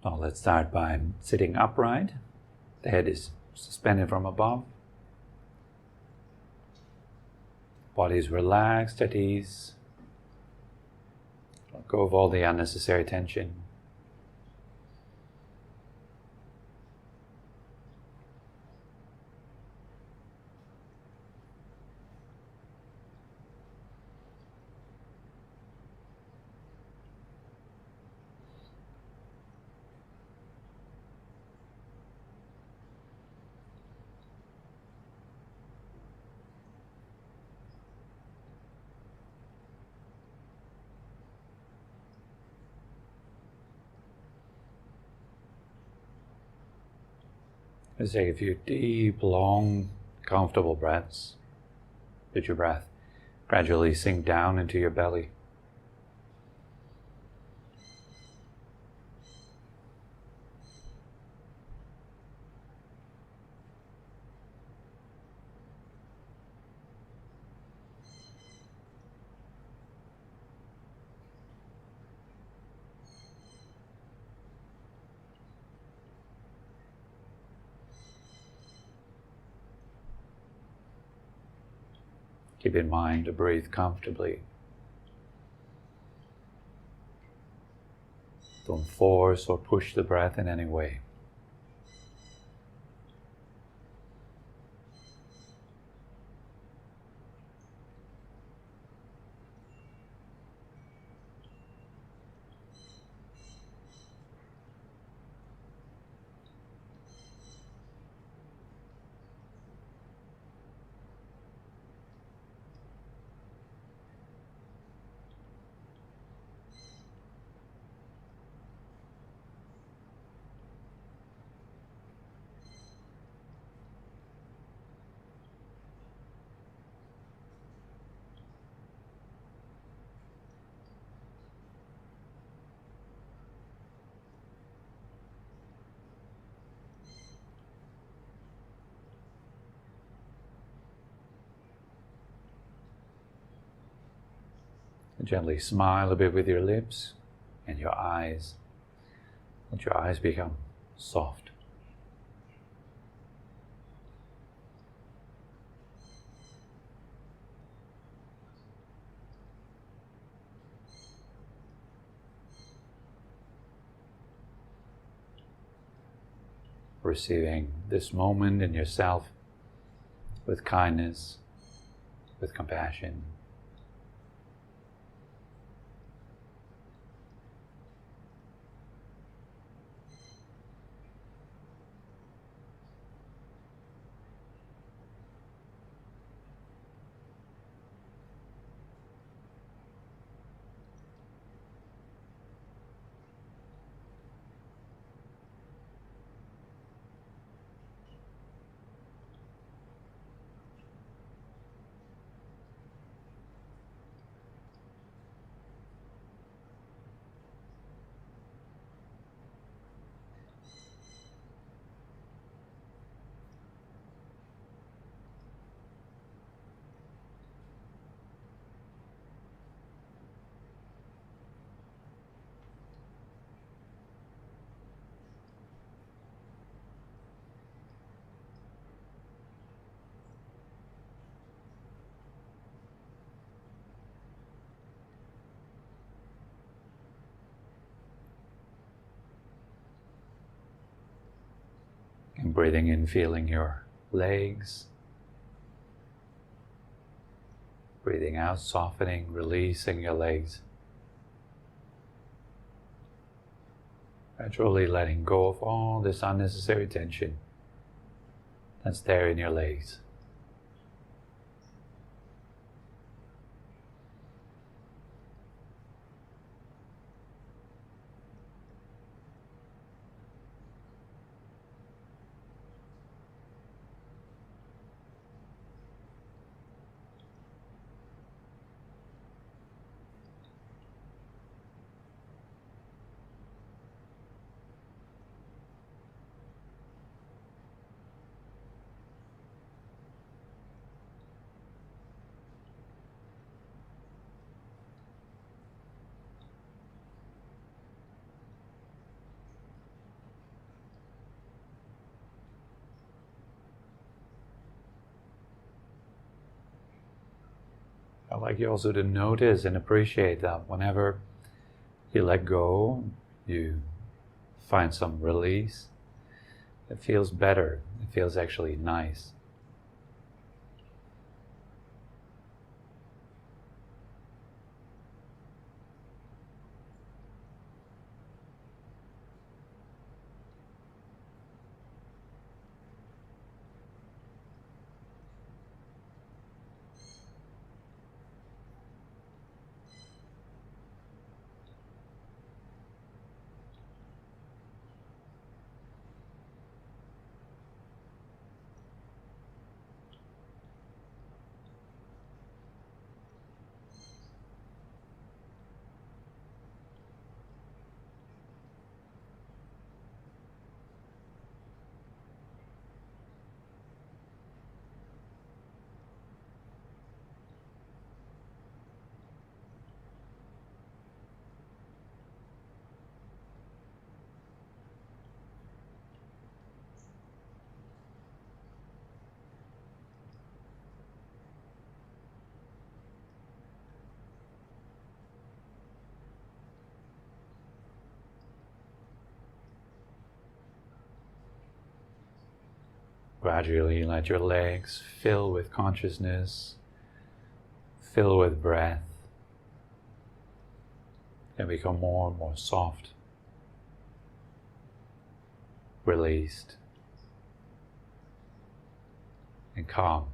Now let's start by sitting upright. The head is suspended from above. Body is relaxed, at ease. Let go of all the unnecessary tension. Let's take a few deep, long, comfortable breaths. Let your breath gradually sink down into your belly. Keep in mind to breathe comfortably. Don't force or push the breath in any way. Gently smile a bit with your lips and your eyes. Let your eyes become soft. Receiving this moment in yourself with kindness, with compassion. And breathing in, feeling your legs. Breathing out, softening, releasing your legs. Gradually letting go of all this unnecessary tension that's there in your legs. I'd like you also to notice and appreciate that whenever you let go, you find some release. It feels better. It feels actually nice. Gradually let your legs fill with consciousness, fill with breath, and become more and more soft, released, and calm.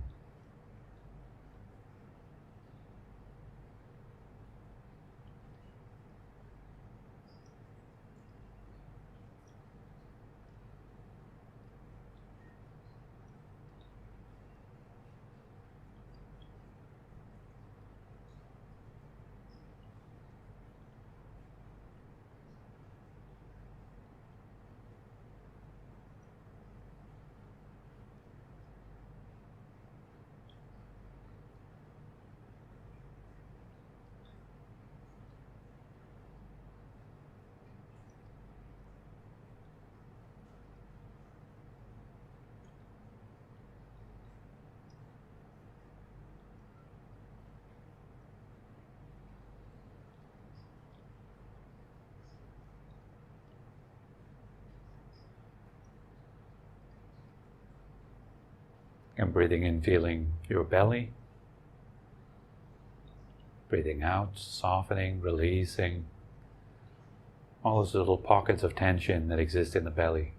And breathing in, feeling your belly. Breathing out, softening, releasing all those little pockets of tension that exist in the belly.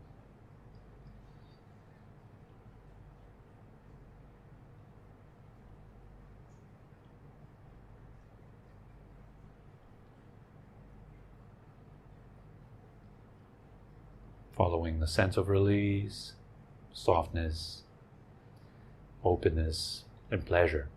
Following the sense of release, softness, openness, and pleasure.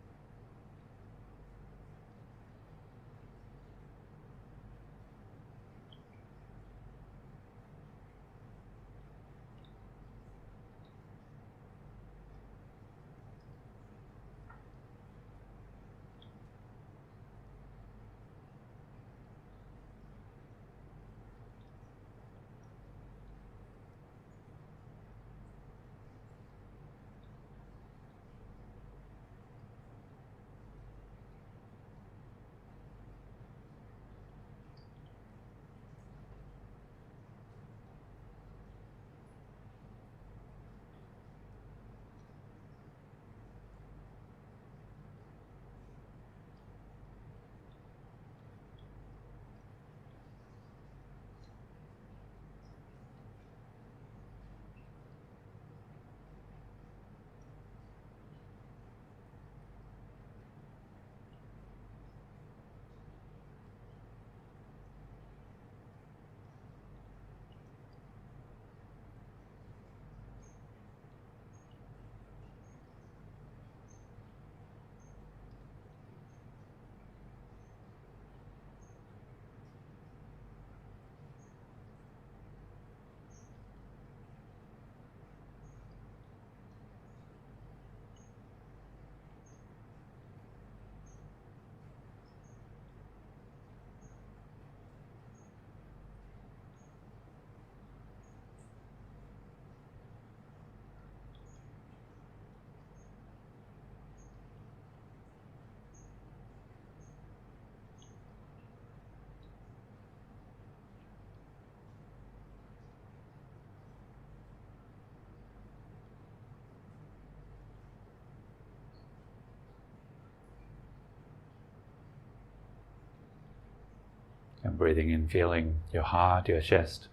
And breathing in, feeling your heart, your chest.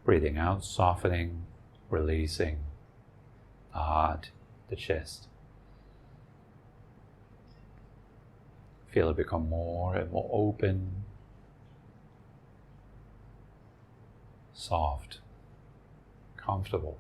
Breathing out, softening, releasing the heart, the chest. Feel it become more and more open, soft, comfortable.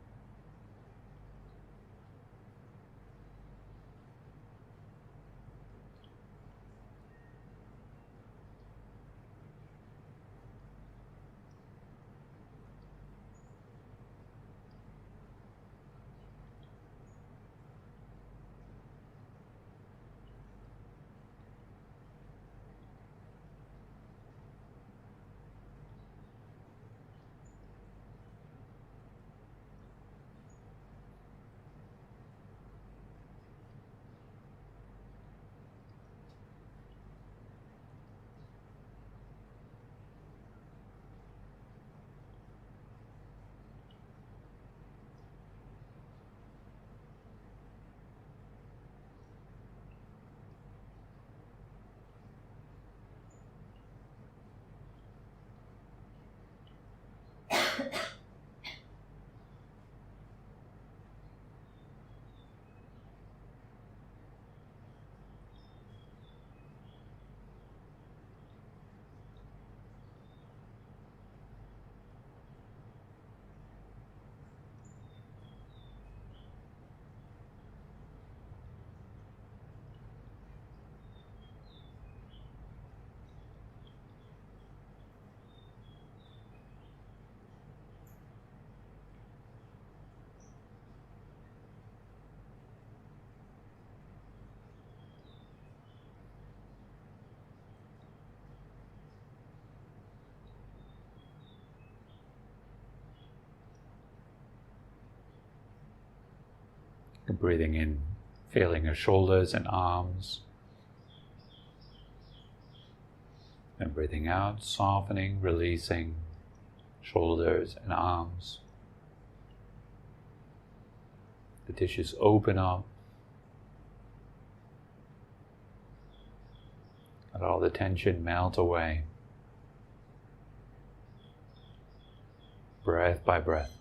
Breathing in, feeling your shoulders and arms. And breathing out, softening, releasing shoulders and arms. The tissues open up. Let all the tension melt away. Breath by breath.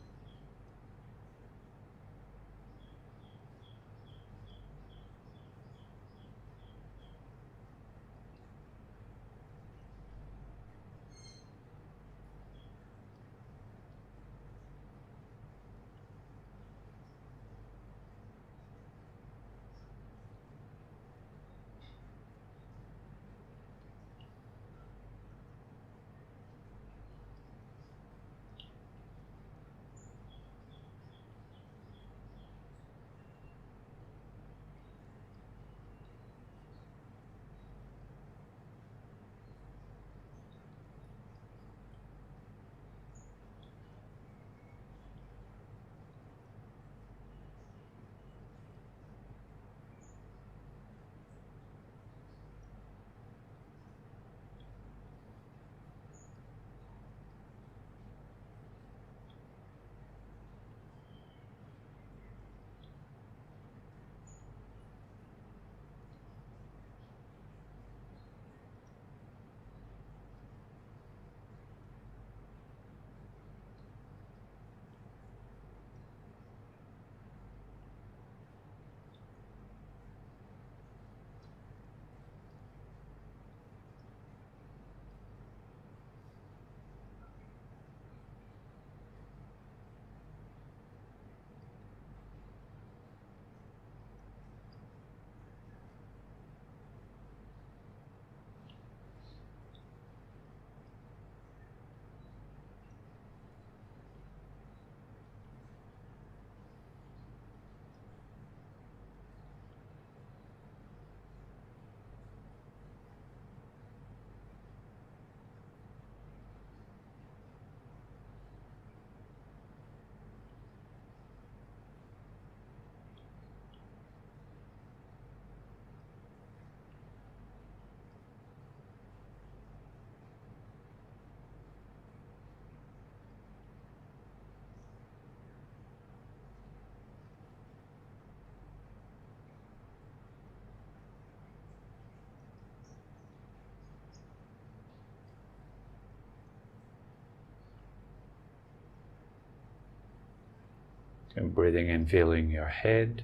And breathing in, feeling your head,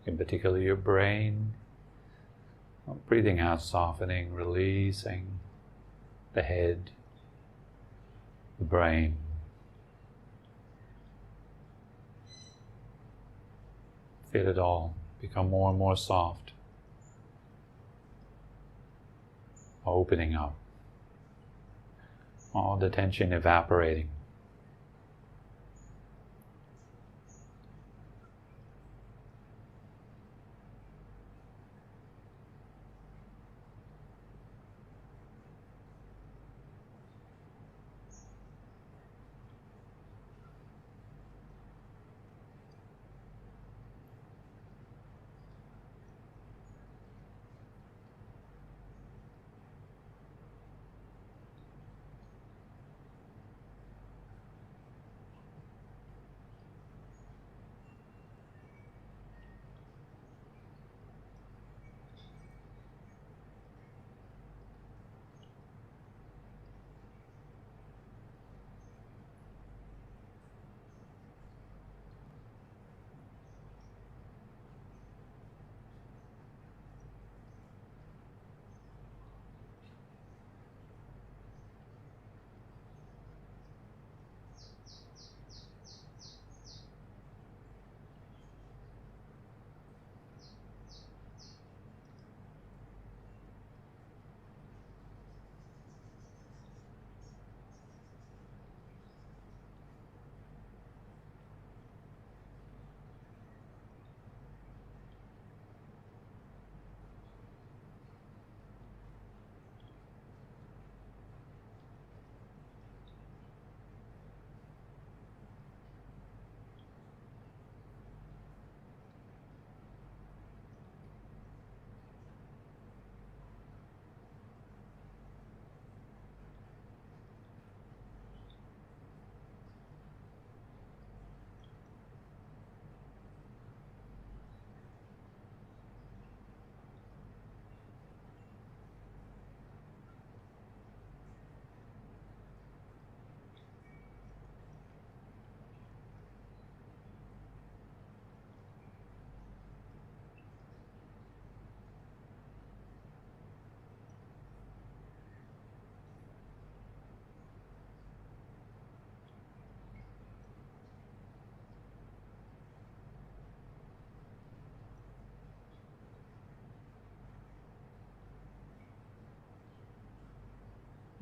in particular your brain. Breathing out, softening, releasing the head, the brain. Feel it all become more and more soft, opening up, all the tension evaporating.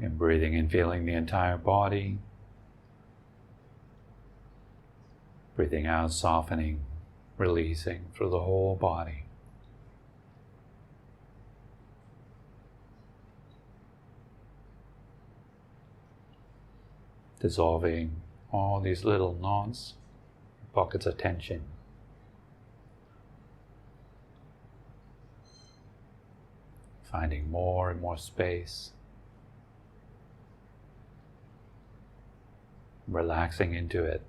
And breathing in, feeling the entire body. Breathing out, softening, releasing through the whole body. Dissolving all these little knots, pockets of tension. Finding more and more space. Relaxing into it.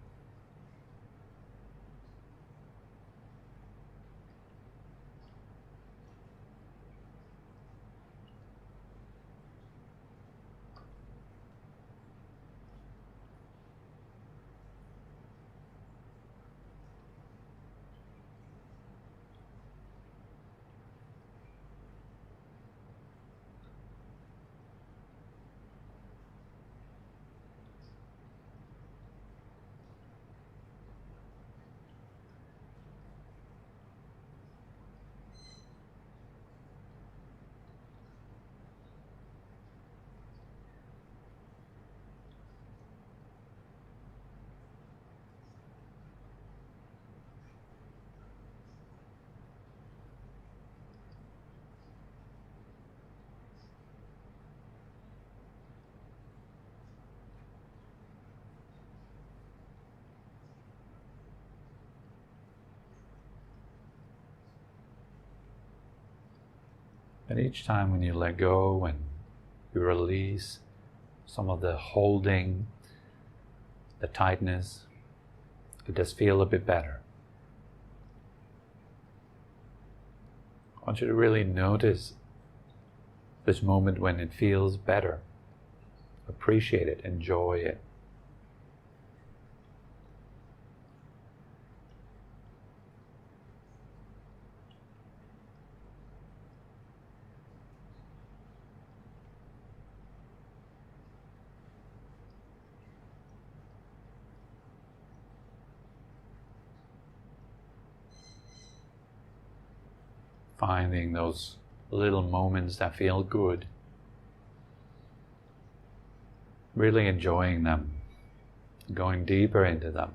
And each time when you let go and you release some of the holding, the tightness, it does feel a bit better. I want you to really notice this moment when it feels better. Appreciate it, enjoy it. finding those little moments that feel good, really enjoying them, going deeper into them.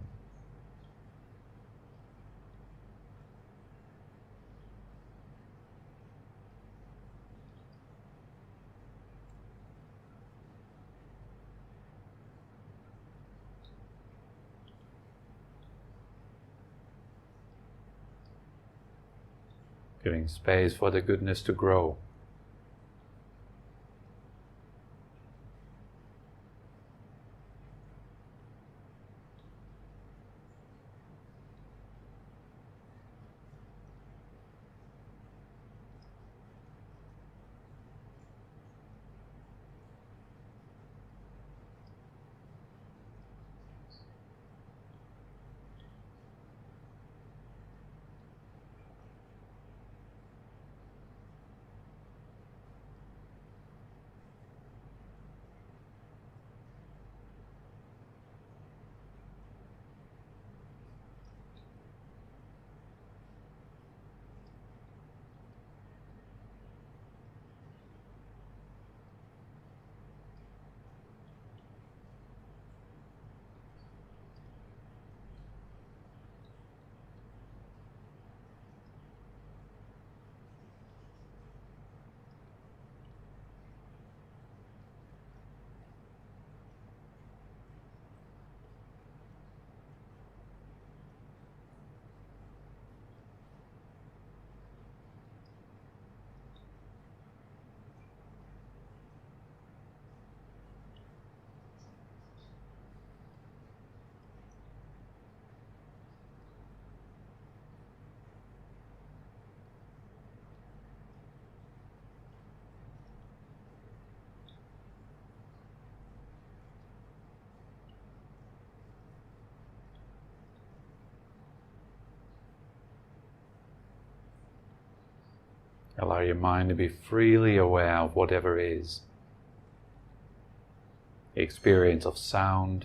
Giving space for the goodness to grow. Allow your mind to be freely aware of whatever is. The experience of sound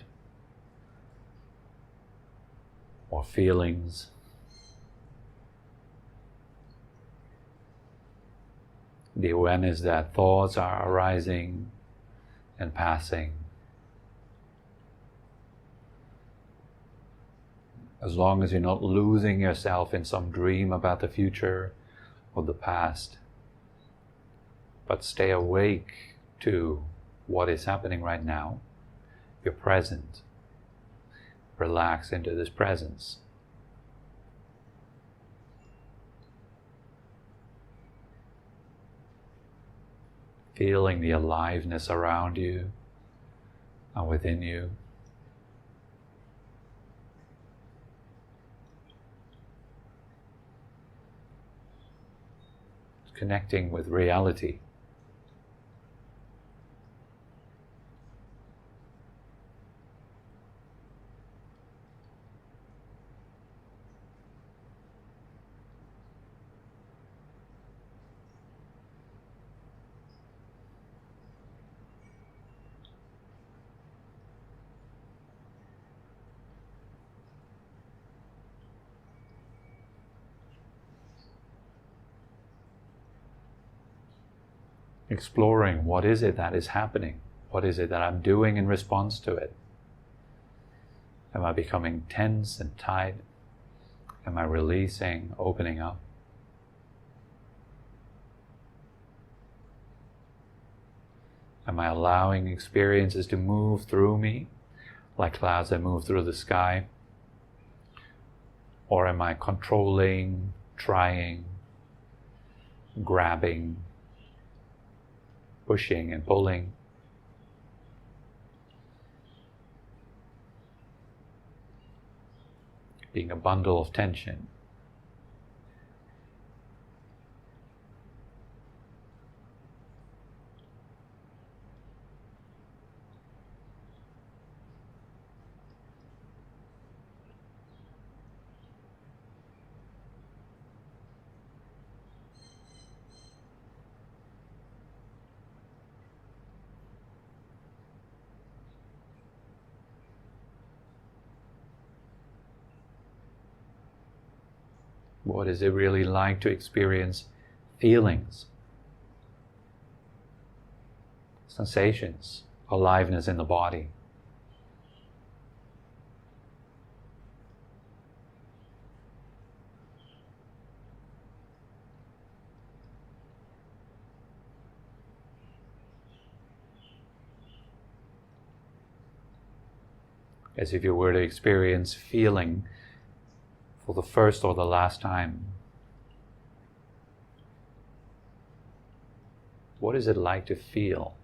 or feelings. The awareness that thoughts are arising and passing. As long as you're not losing yourself in some dream about the future or the past, but stay awake to what is happening right now. You're present. Relax into this presence. Feeling the aliveness around you and within you. Connecting with reality. Exploring what is it that is happening? What is it that I'm doing in response to it? Am I becoming tense and tight? Am I releasing, opening up? Am I allowing experiences to move through me, like clouds that move through the sky? Or am I controlling, trying, grabbing, pushing and pulling? Being a bundle of tension. What is it really like to experience feelings, sensations, aliveness in the body. As if you were to experience feeling for the first or the last time. What is it like to feel?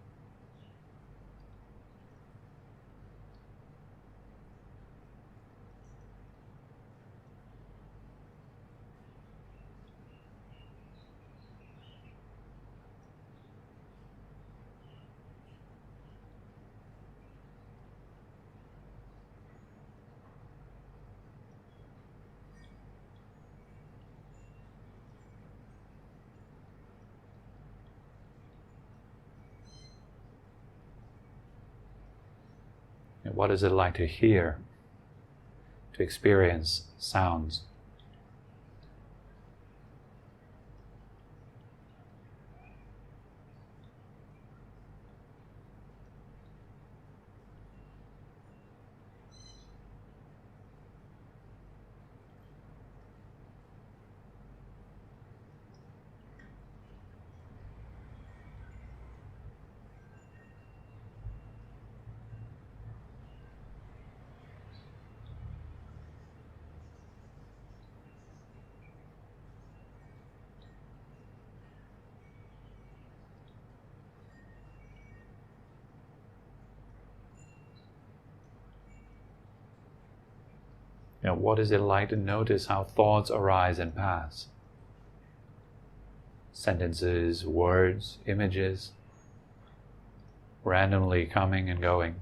And what is it like to hear, to experience sounds? What is it like to notice how thoughts arise and pass? Sentences, words, images, randomly coming and going.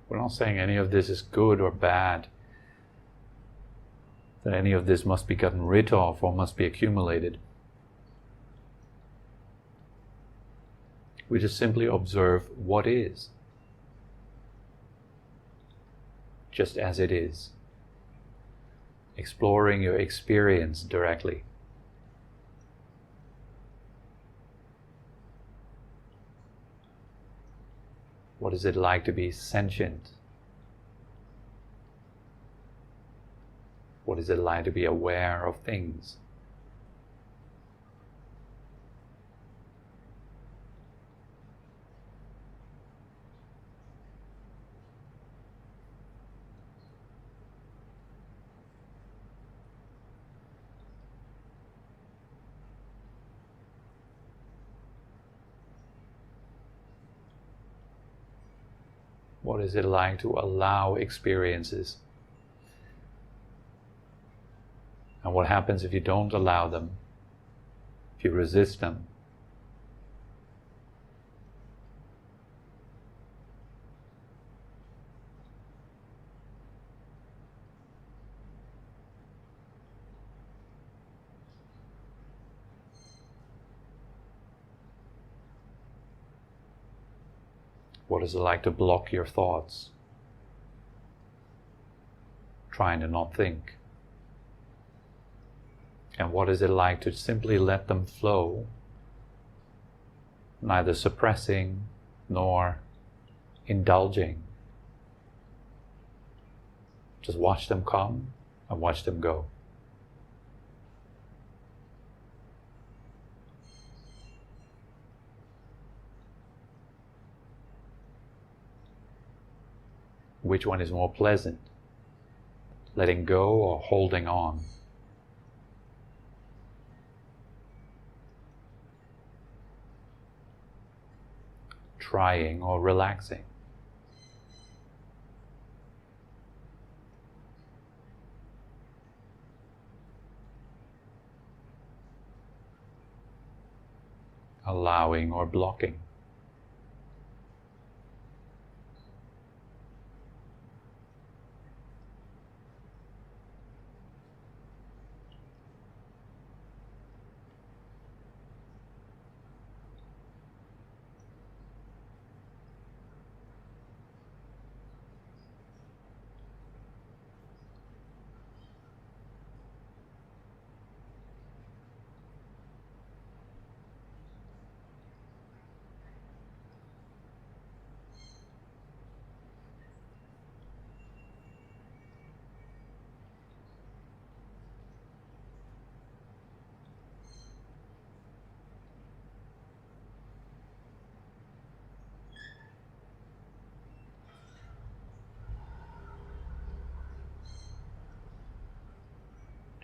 We're not saying any of this is good or bad, that any of this must be gotten rid of or must be accumulated. We just simply observe what is, just as it is, exploring your experience directly. What is it like to be sentient? What is it like to be aware of things? What is it like to allow experiences? And what happens if you don't allow them, if you resist them? What is it like to block your thoughts? Trying to not think. And what is it like to simply let them flow, neither suppressing nor indulging? Just watch them come and watch them go. Which one is more pleasant? Letting go or holding on? Trying or relaxing? Allowing or blocking?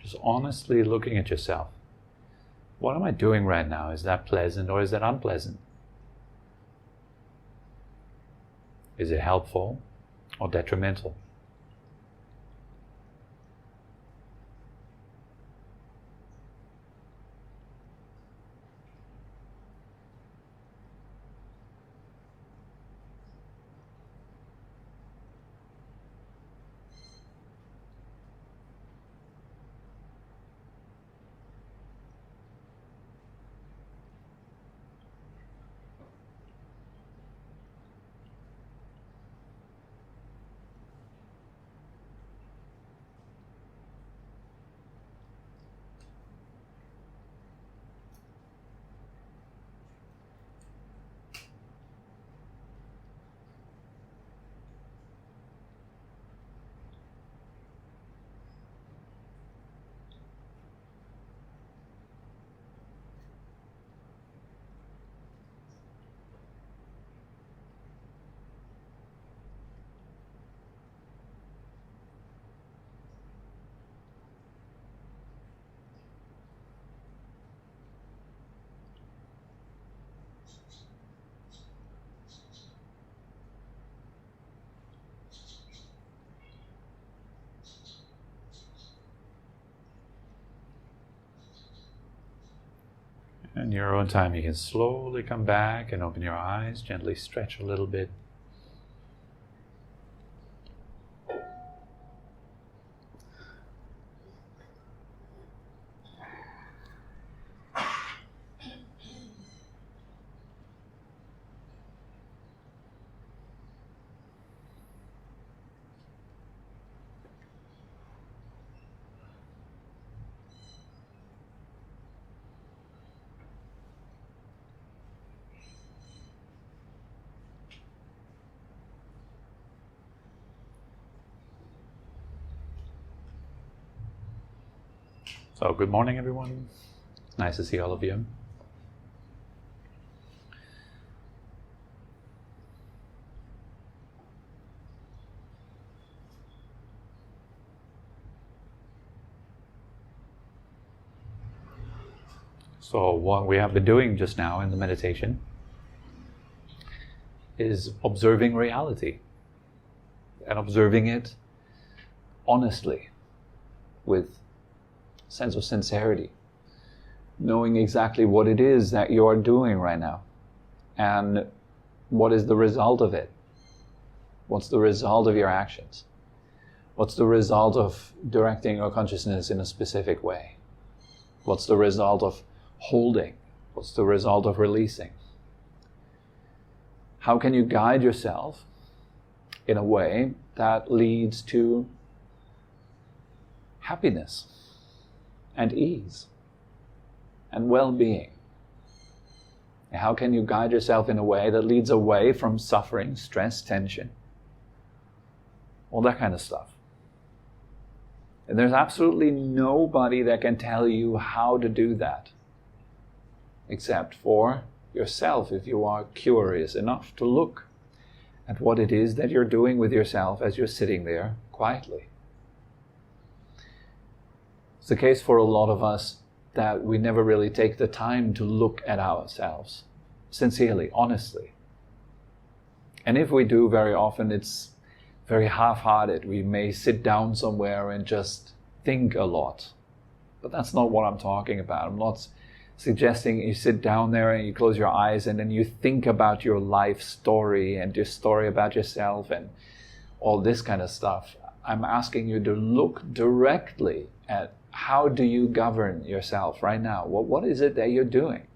Just honestly looking at yourself. What am I doing right now? Is that pleasant or is that unpleasant? Is it helpful or detrimental? In your own time, you can slowly come back and open your eyes, gently stretch a little bit. So, good morning, everyone. Nice to see all of you. So, what we have been doing just now in the meditation is observing reality and observing it honestly, with sense of sincerity, knowing exactly what it is that you are doing right now and what is the result of it. What's the result of your actions? What's the result of directing your consciousness in a specific way? What's the result of holding? What's the result of releasing? How can you guide yourself in a way that leads to happiness and ease and well-being? How can you guide yourself in a way that leads away from suffering, stress, tension, all that kind of stuff? And there's absolutely nobody that can tell you how to do that except for yourself, if you are curious enough to look at what it is that you're doing with yourself as you're sitting there quietly. It's the case for a lot of us that we never really take the time to look at ourselves sincerely, honestly. And if we do, very often it's very half-hearted. We may sit down somewhere and just think a lot. But that's not what I'm talking about. I'm not suggesting you sit down there and you close your eyes and then you think about your life story and your story about yourself and all this kind of stuff. I'm asking you to look directly at how do you govern yourself right now? What is it that you're doing?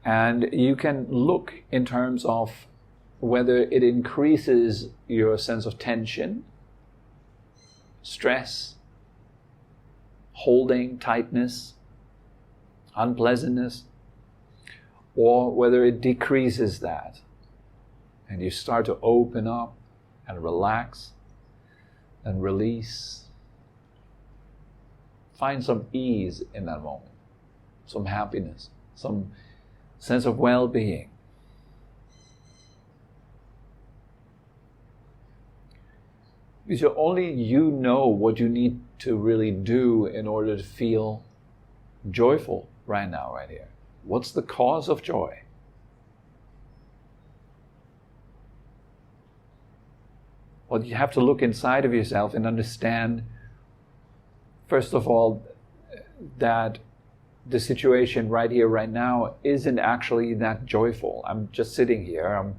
And you can look in terms of whether it increases your sense of tension, stress, holding, tightness, unpleasantness, or whether it decreases that and you start to open up and relax and release. Find some ease in that moment, some happiness, some sense of well-being. Because only you know what you need to really do in order to feel joyful right now, right here. What's the cause of joy? Well, you have to look inside of yourself and understand, first of all, that the situation right here, right now, isn't actually that joyful. I'm just sitting here, I'm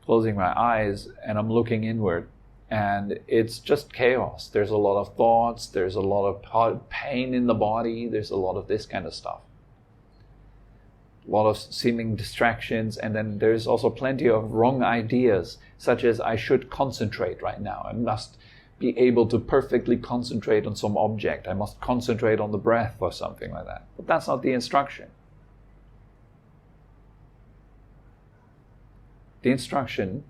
closing my eyes, and I'm looking inward, and it's just chaos. There's a lot of thoughts, there's a lot of pain in the body, there's a lot of this kind of stuff. A lot of seeming distractions, and then there's also plenty of wrong ideas, such as I should concentrate right now. I must be able to perfectly concentrate on some object. I must concentrate on the breath or something like that. But that's not the instruction. The instruction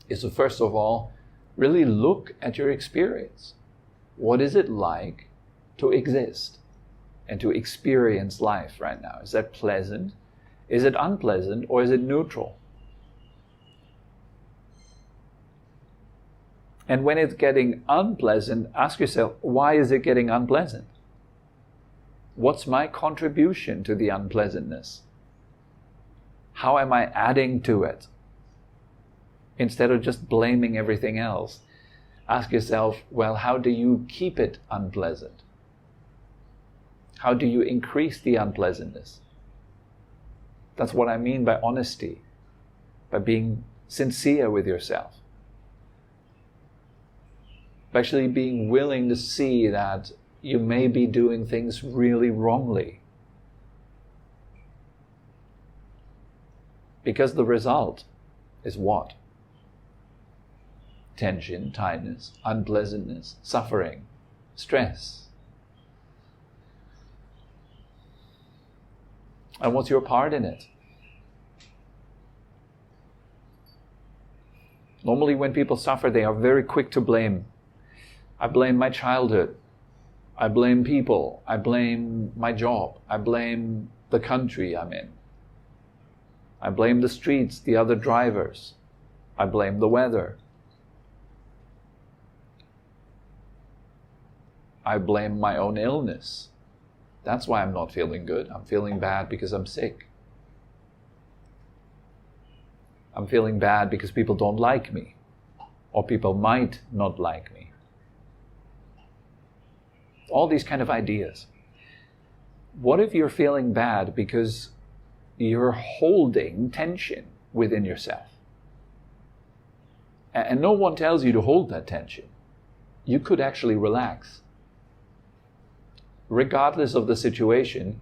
is to, first of all, really look at your experience. What is it like to exist and to experience life right now? Is that pleasant? Is it unpleasant? Or is it neutral? And when it's getting unpleasant, ask yourself, why is it getting unpleasant? What's my contribution to the unpleasantness? How am I adding to it? Instead of just blaming everything else, ask yourself, well, how do you keep it unpleasant? How do you increase the unpleasantness? That's what I mean by honesty, by being sincere with yourself. By actually being willing to see that you may be doing things really wrongly. Because the result is what? Tension, tightness, unpleasantness, suffering, stress. And what's your part in it? Normally when people suffer, they are very quick to blame. I blame my childhood. I blame people. I blame my job. I blame the country I'm in. I blame the streets, the other drivers. I blame the weather. I blame my own illness. That's why I'm not feeling good. I'm feeling bad because I'm sick. I'm feeling bad because people don't like me, or people might not like me. All these kind of ideas. What if you're feeling bad because you're holding tension within yourself? And no one tells you to hold that tension. You could actually relax. Regardless of the situation,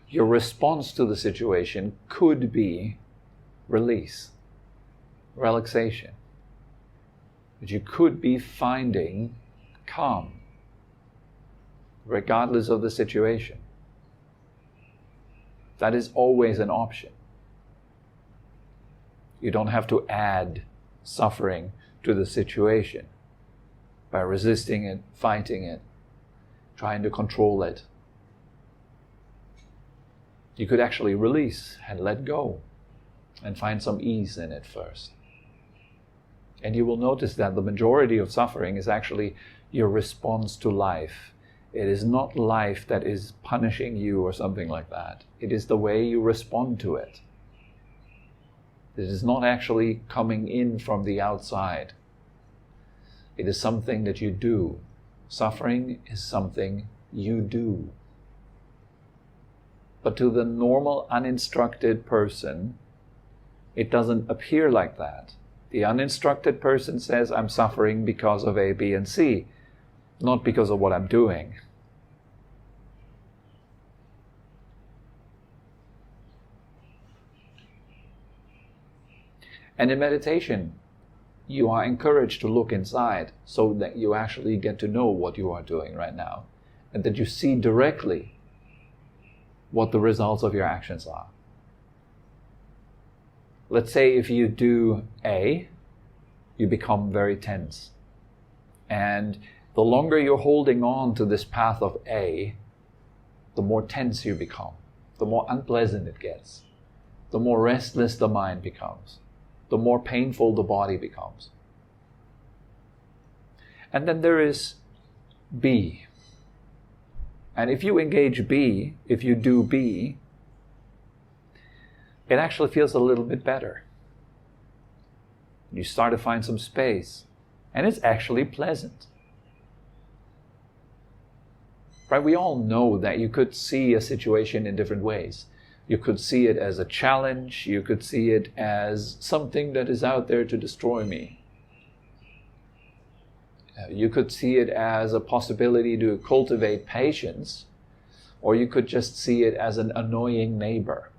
your response to the situation could be release, relaxation. But you could be finding calm, regardless of the situation. That is always an option. You don't have to add suffering to the situation by resisting it, fighting it, trying to control it. You could actually release and let go and find some ease in it first. And you will notice that the majority of suffering is actually your response to life. It is not life that is punishing you or something like that. It is the way you respond to it. It is not actually coming in from the outside. It is something that you do. Suffering is something you do. But to the normal, uninstructed person, it doesn't appear like that. The uninstructed person says, I'm suffering because of A, B, and C, not because of what I'm doing. And in meditation, you are encouraged to look inside so that you actually get to know what you are doing right now, and that you see directly what the results of your actions are. Let's say if you do A, you become very tense. And the longer you're holding on to this path of A, the more tense you become, the more unpleasant it gets, the more restless the mind becomes, the more painful the body becomes. And then there is B. And if you engage B, if you do B, it actually feels a little bit better. You start to find some space. And it's actually pleasant. Right? We all know that you could see a situation in different ways. You could see it as a challenge. You could see it as something that is out there to destroy me. You could see it as a possibility to cultivate patience, or you could just see it as an annoying neighbor.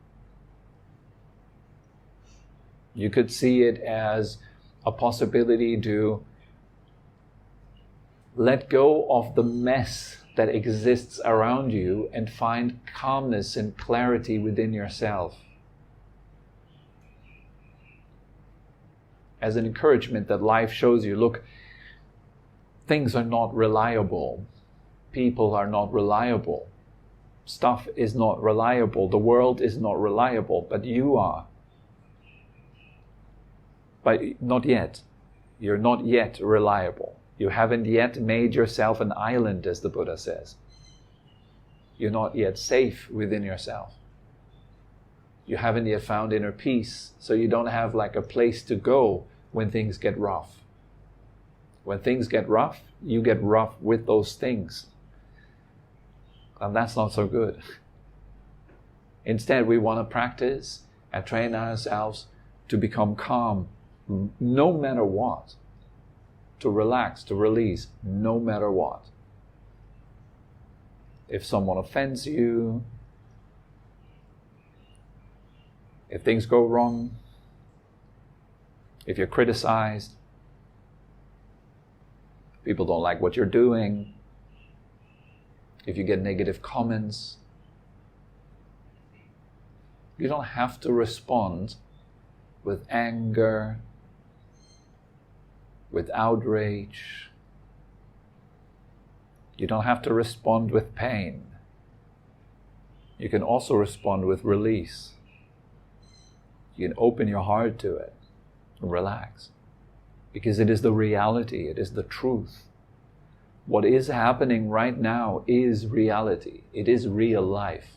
You could see it as a possibility to let go of the mess that exists around you and find calmness and clarity within yourself. As an encouragement that life shows you, look, things are not reliable. People are not reliable. Stuff is not reliable. The world is not reliable, but you are. But not yet. You're not yet reliable. You haven't yet made yourself an island, as the Buddha says. You're not yet safe within yourself. You haven't yet found inner peace, so you don't have like a place to go when things get rough. When things get rough, you get rough with those things. And that's not so good. Instead, we want to practice and train ourselves to become calm no matter what. To relax, to release, no matter what. If someone offends you, if things go wrong, if you're criticized, people don't like what you're doing, if you get negative comments, you don't have to respond with anger, with outrage. You don't have to respond with pain. You can also respond with release. You can open your heart to it and relax. Because it is the reality, it is the truth. What is happening right now is reality. It is real life.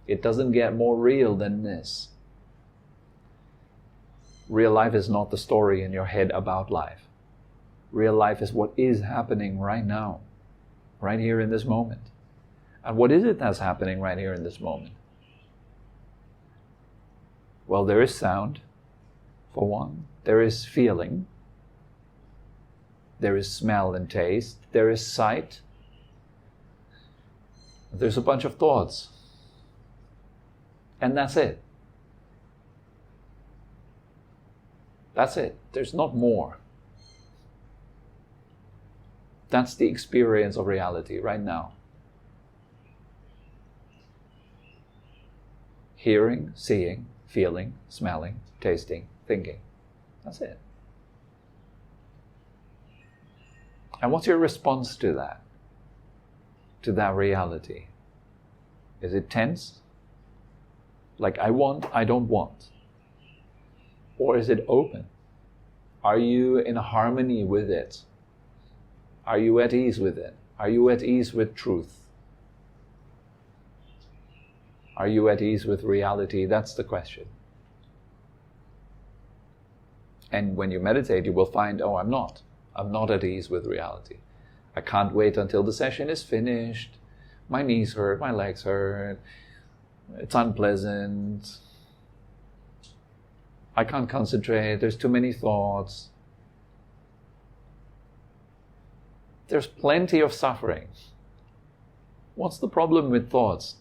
It doesn't get more real than this. Real life is not the story in your head about life. Real life is what is happening right now, right here in this moment. And what is it that's happening right here in this moment? Well, there is sound, for one. There is feeling. There is smell and taste. There is sight. There's a bunch of thoughts. And that's it. That's it. There's not more. That's the experience of reality right now. Hearing, seeing, feeling, smelling, tasting, thinking. That's it. And what's your response to that? To that reality? Is it tense? Like I want, I don't want? Or is it open? Are you in harmony with it? Are you at ease with it? Are you at ease with truth? Are you at ease with reality? That's the question. And when you meditate, you will find, oh, I'm not. I'm not at ease with reality. I can't wait until the session is finished. My knees hurt, my legs hurt. It's unpleasant. I can't concentrate. There's too many thoughts. There's plenty of suffering. What's the problem with thoughts?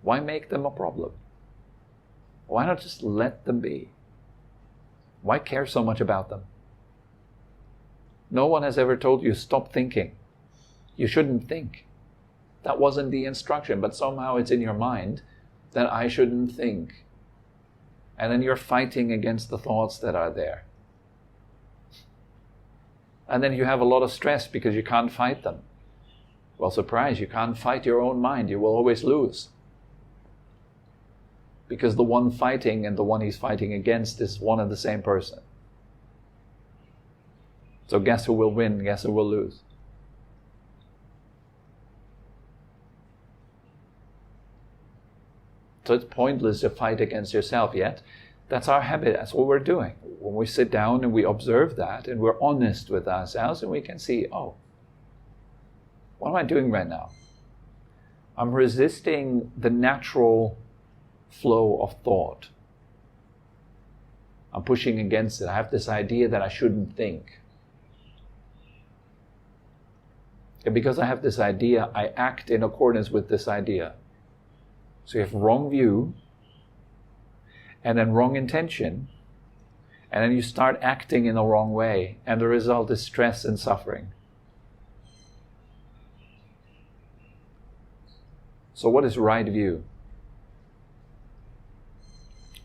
Why make them a problem? Why not just let them be? Why care so much about them? No one has ever told you, stop thinking. You shouldn't think. That wasn't the instruction, but somehow it's in your mind that I shouldn't think. And then you're fighting against the thoughts that are there. And then you have a lot of stress because you can't fight them. Well, surprise, you can't fight your own mind. You will always lose. Because the one fighting and the one he's fighting against is one and the same person. So guess who will win, guess who will lose? So it's pointless to fight against yourself yet. That's our habit, that's what we're doing. When we sit down and we observe that and we're honest with ourselves and we can see, oh, what am I doing right now? I'm resisting the natural flow of thought. I'm pushing against it. I have this idea that I shouldn't think. And because I have this idea, I act in accordance with this idea. So you have wrong view, and then wrong intention, and then you start acting in the wrong way, and the result is stress and suffering. So what is right view?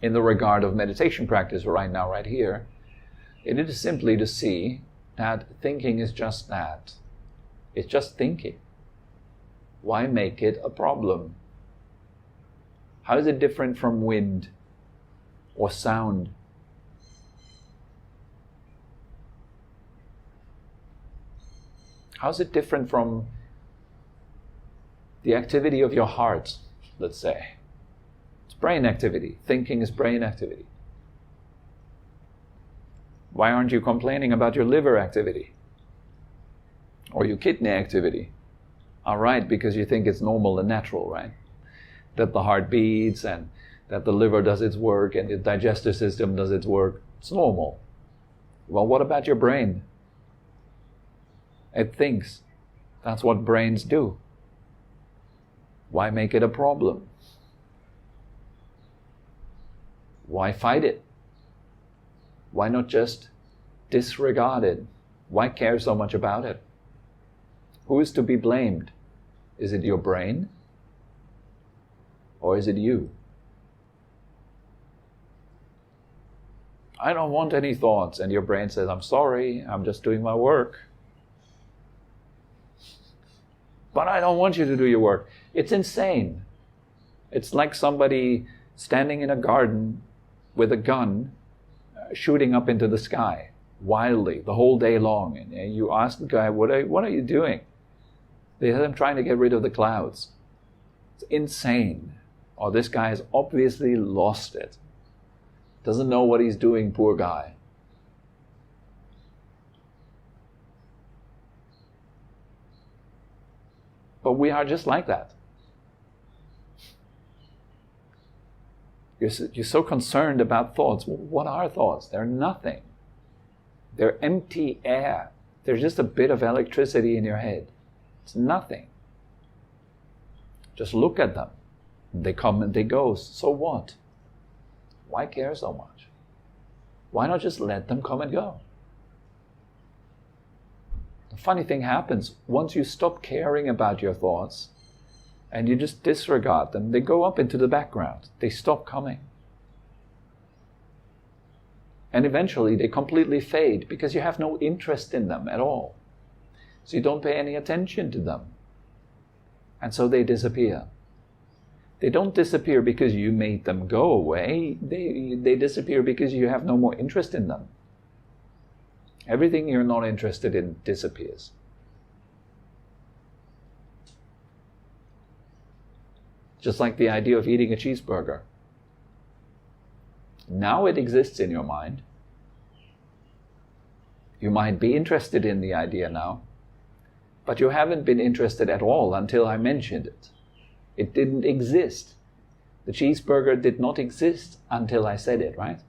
In the regard of meditation practice right now, right here, it is simply to see that thinking is just that. It's just thinking. Why make it a problem? How is it different from wind or sound? How is it different from the activity of your heart, let's say? It's brain activity. Thinking is brain activity. Why aren't you complaining about your liver activity? Or your kidney activity? All right, because you think it's normal and natural, right? That the heart beats and that the liver does its work and the digestive system does its work. It's normal. Well, what about your brain? It thinks. That's what brains do. Why make it a problem? Why fight it? Why not just disregard it? Why care so much about it? Who is to be blamed? Is it your brain? Or is it you? I don't want any thoughts, and your brain says, I'm sorry, I'm just doing my work. But I don't want you to do your work. It's insane. It's like somebody standing in a garden with a gun, shooting up into the sky, wildly, the whole day long. And you ask the guy, what are you doing? They said, I'm trying to get rid of the clouds. It's insane. Or this guy has obviously lost it. Doesn't know what he's doing, poor guy. But we are just like that. You're so concerned about thoughts. Well, what are thoughts? They're nothing. They're empty air. They're just a bit of electricity in your head. It's nothing. Just look at them. They come and they go. So what? Why care so much? Why not just let them come and go? The funny thing happens, once you stop caring about your thoughts and you just disregard them, they go up into the background. They stop coming. And eventually they completely fade because you have no interest in them at all. So you don't pay any attention to them. And so they disappear. They don't disappear because you made them go away. They disappear because you have no more interest in them. Everything you're not interested in disappears. Just like the idea of eating a cheeseburger. Now it exists in your mind. You might be interested in the idea now, but you haven't been interested at all until I mentioned it. It didn't exist. The cheeseburger did not exist until I said it, right?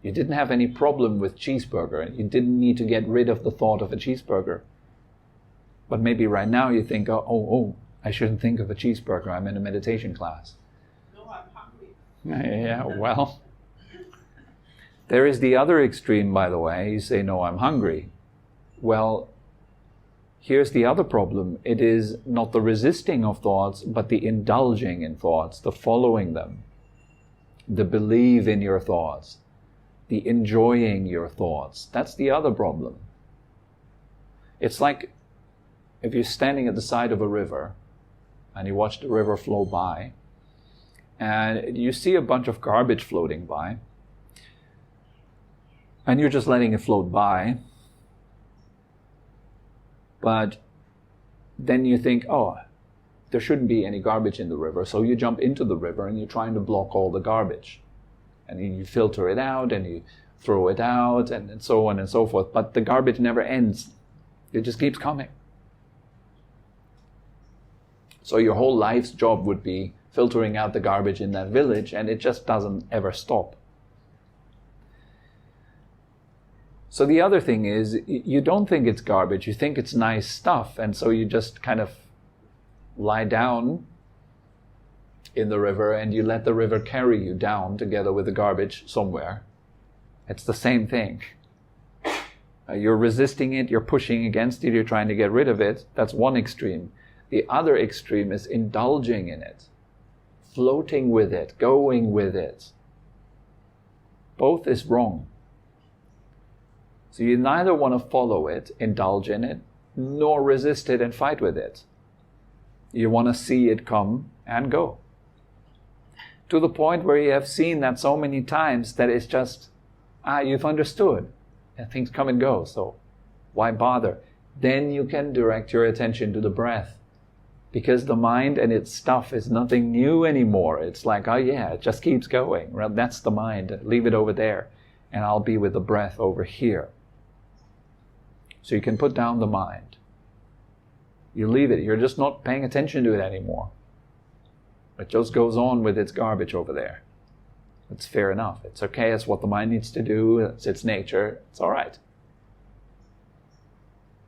You didn't have any problem with cheeseburger. You didn't need to get rid of the thought of a cheeseburger. But maybe right now you think, oh, I shouldn't think of a cheeseburger. I'm in a meditation class. No, I'm hungry. Yeah, well, there is the other extreme, by the way. You say, no, I'm hungry. Well, here's the other problem. It is not the resisting of thoughts, but the indulging in thoughts, the following them, the believe in your thoughts, the enjoying your thoughts. That's the other problem. It's like if you're standing at the side of a river and you watch the river flow by and you see a bunch of garbage floating by, and you're just letting it float by. But then you think, oh, there shouldn't be any garbage in the river, so you jump into the river and you're trying to block all the garbage. And you filter it out and you throw it out and so on and so forth. But the garbage never ends. It just keeps coming. So your whole life's job would be filtering out the garbage in that village, and it just doesn't ever stop. So the other thing is, you don't think it's garbage, you think it's nice stuff, and so you just kind of lie down in the river and you let the river carry you down together with the garbage somewhere. It's the same thing. You're resisting it, you're pushing against it, you're trying to get rid of it. That's one extreme. The other extreme is indulging in it, floating with it, going with it. Both is wrong. So you neither want to follow it, indulge in it, nor resist it and fight with it. You want to see it come and go. To the point where you have seen that so many times that it's just, you've understood. And things come and go, so why bother? Then you can direct your attention to the breath. Because the mind and its stuff is nothing new anymore. It's like, oh yeah, it just keeps going. Well, that's the mind. Leave it over there. And I'll be with the breath over here. So you can put down the mind. You leave it. You're just not paying attention to it anymore. It just goes on with its garbage over there. It's fair enough. It's okay. It's what the mind needs to do. It's its nature. It's all right.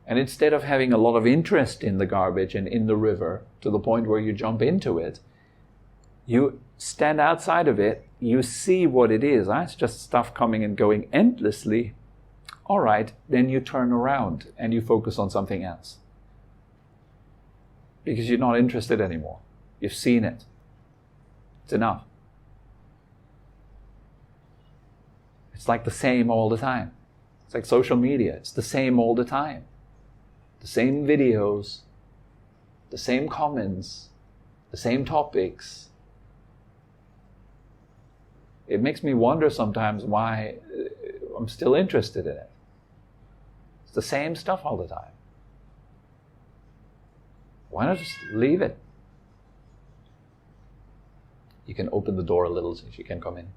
And instead of having a lot of interest in the garbage and in the river to the point where you jump into it, you stand outside of it, you see what it is. It's just stuff coming and going endlessly. All right, then you turn around and you focus on something else. Because you're not interested anymore. You've seen it. It's enough. It's like the same all the time. It's like social media. It's the same all the time. The same videos, the same comments, the same topics. It makes me wonder sometimes why I'm still interested in it. It's the same stuff all the time. Why not just leave it? You can open the door a little so she can come in.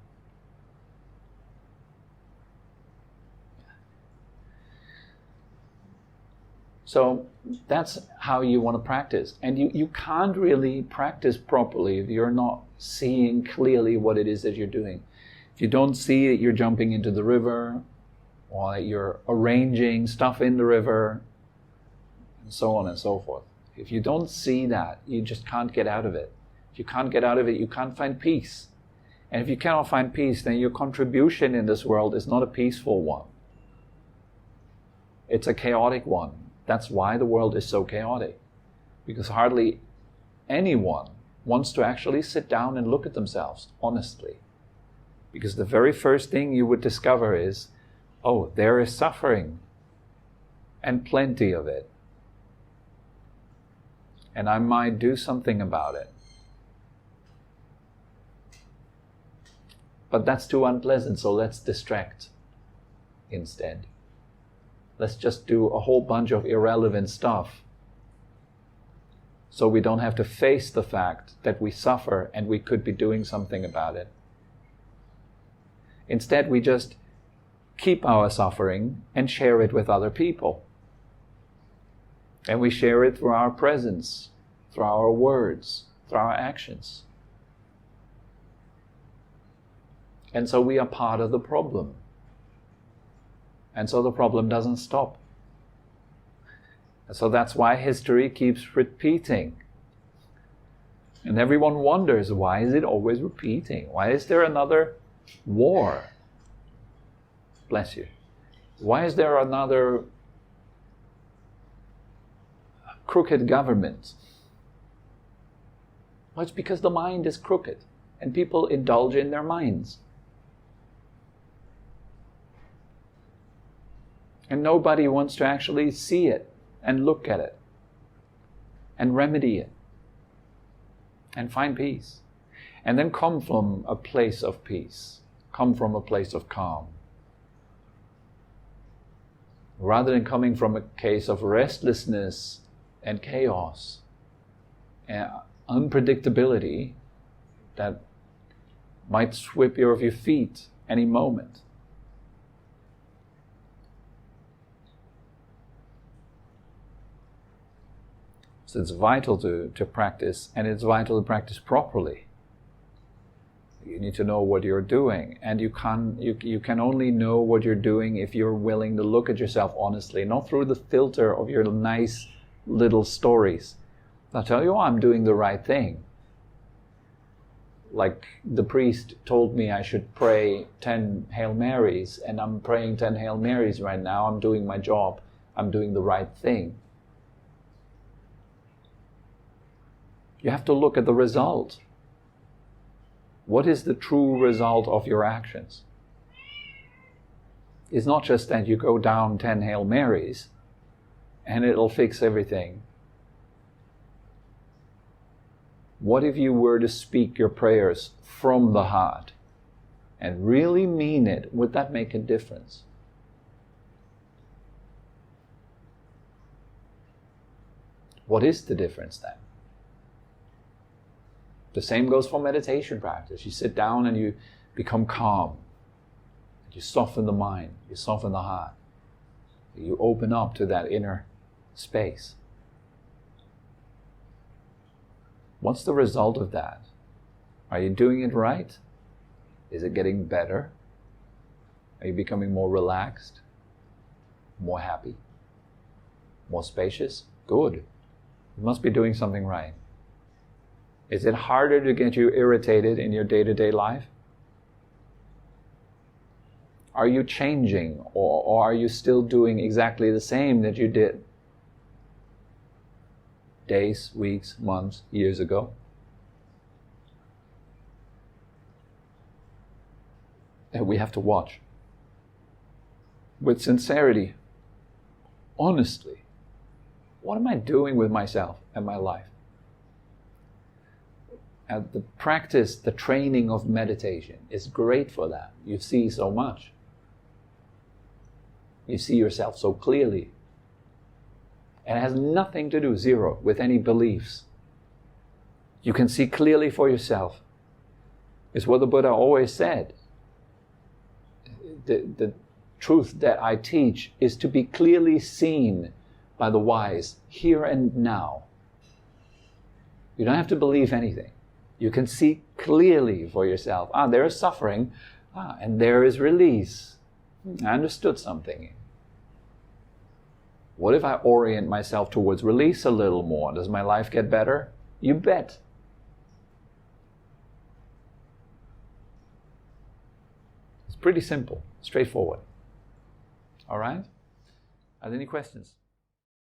So that's how you want to practice. And you can't really practice properly if you're not seeing clearly what it is that you're doing. If you don't see it, you're jumping into the river, or you're arranging stuff in the river, and so on and so forth. If you don't see that, you just can't get out of it. If you can't get out of it, you can't find peace. And if you cannot find peace, then your contribution in this world is not a peaceful one. It's a chaotic one. That's why the world is so chaotic. Because hardly anyone wants to actually sit down and look at themselves honestly. Because the very first thing you would discover is, oh, there is suffering. And plenty of it. And I might do something about it. But that's too unpleasant, so let's distract instead. Let's just do a whole bunch of irrelevant stuff so we don't have to face the fact that we suffer and we could be doing something about it. Instead, we just keep our suffering and share it with other people. And we share it through our presence, through our words, through our actions. And so we are part of the problem. And so the problem doesn't stop. And so that's why history keeps repeating. And everyone wonders, why is it always repeating? Why is there another war? Bless you. Why is there another crooked government? Well, it's because the mind is crooked and people indulge in their minds. And nobody wants to actually see it and look at it and remedy it and find peace. And then come from a place of peace, come from a place of calm. rather than coming from a case of restlessness and chaos and unpredictability that might sweep you off your feet any moment. So it's vital to practice, and it's vital to practice properly. You need to know what you're doing, and you can only know what you're doing if you're willing to look at yourself honestly, not through the filter of your nice little stories. They'll tell you, oh, I'm doing the right thing. Like the priest told me I should pray 10 Hail Marys, and I'm praying 10 Hail Marys right now. I'm doing my job. I'm doing the right thing. You have to look at the result. What is the true result of your actions? It's not just that you go down 10 Hail Marys and it'll fix everything. What if you were to speak your prayers from the heart and really mean it? Would that make a difference? What is the difference then? The same goes for meditation practice. You sit down and you become calm. You soften the mind. You soften the heart. You open up to that inner space. What's the result of that? Are you doing it right? Is it getting better? Are you becoming more relaxed? More happy? More spacious? Good. You must be doing something right. Is it harder to get you irritated in your day-to-day life? Are you changing, or are you still doing exactly the same that you did days, weeks, months, years ago? And we have to watch with sincerity, honestly. What am I doing with myself and my life? The practice, the training of meditation is great for that. You see so much. You see yourself so clearly. And it has nothing to do, zero, with any beliefs. You can see clearly for yourself. It's what the Buddha always said. The truth that I teach is to be clearly seen by the wise, here and now. You don't have to believe anything. You can see clearly for yourself. There is suffering, and there is release. I understood something. What if I orient myself towards release a little more? Does my life get better? You bet. It's pretty simple, straightforward. All right? Are there any questions?